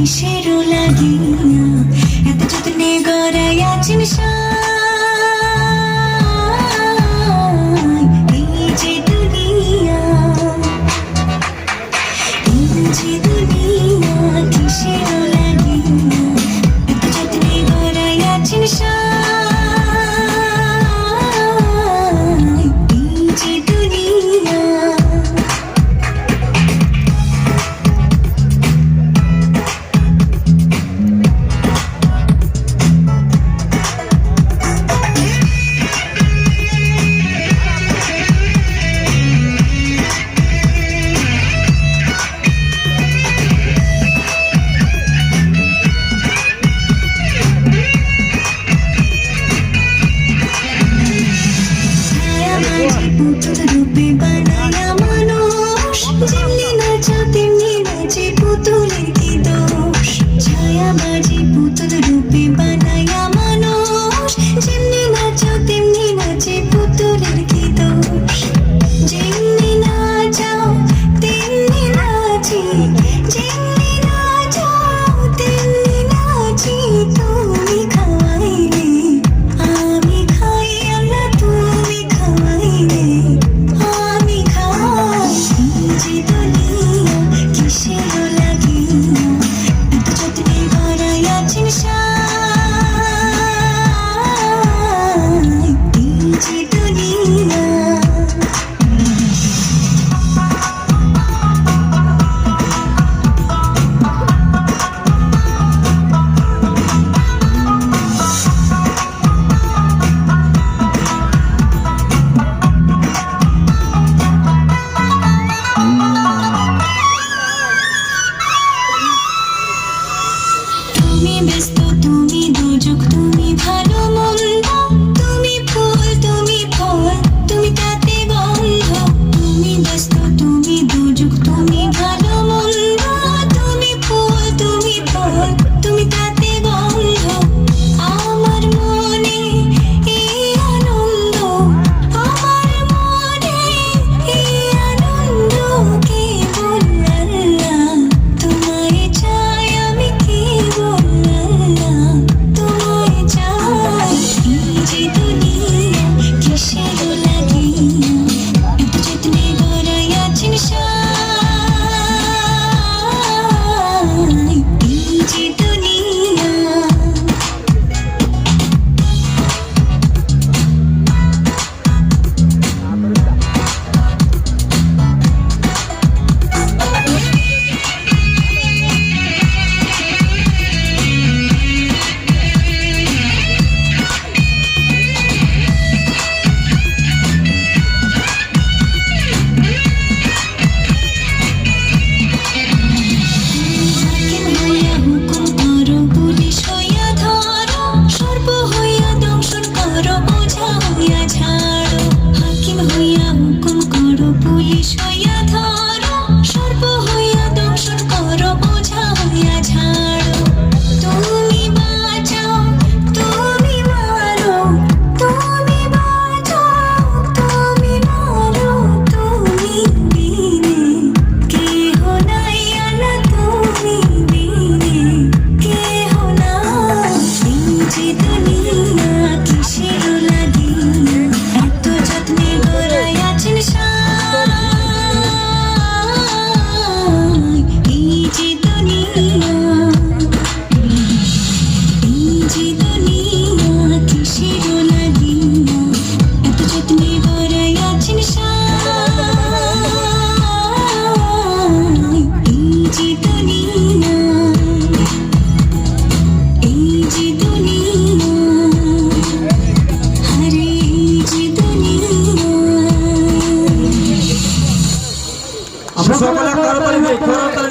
কিসেরও লাগিয়া এত যত্নে গড়াইয়াছেন এই যে দুনিয়া, এই যে দুনিয়া কিসেরও লাগিয়া এত যত্নে গড়াইয়াছেন এই যে দুনিয়া। পুতুল রূপে বানায়া মানুষ, যেমনি নাচা তেমনি নাচে, পুতুলের কি দোষ? ছায়াবাজি পুতুল রূপে বানায়া মানুষ, যেমনি নাচা তেমনি নাচে, পুতুলের কি দোষ? যেমনি নাচাও তেমনি নাচি, যেমনি নাচাও তেমনি নাচি, তুমি খাওয়াইলে আমি খাই, আল্লাহ তুমি খাওয়াইলে আমি খাই। এই যে দুনিয়া কিসেরও লাগিয়া এত যত্নে গড়াইয়াছেন এই যে দুনিয়া। তুমি ব্যস্ত, তুমি দুর্যোগ, তুমি ভালো মন্দ, তুমি ফুল, তুমি ফল, তুমি তাতে গন্ধ। তুমি ব্যস্ত, তুমি দুর্যোগ, তুমি ভালো মন্দ, তুমি ফুল, তুমি ফল, তুমি তাতে গন্ধ। আমার মনে এই আনন্দ, আমার মনে এই আনন্দ, কেবল আল্লাহ তোমায় চাই, আমি কেবল তোমায় চাই। এই যে দুনিয়া কিসেরও লাগিয়া এত যত্নে গড়াইয়াছেন এই যে দুনিয়া। হাকিম হইয়া হুকুম করো, পুলিশ হইয়া ধরো, সর্প হইয়া দংশন করো, ওঝা হইয়া ঝাড়ো। হাকিম হইয়া হুকুম করো, পুলিশ হইয়া ধরো, সর্প হইয়া দংশন করো, ওঝা হইয়া ঝাড়ো। তুমি বাঁচাও, তুমি মারো, তুমি বাঁচাও, তুমি মারো, তুমি বিনে কেহ নাই, আল্লাহ তুমি বিনে কেহ নাই। এই যে দুনিয়া কিসেরও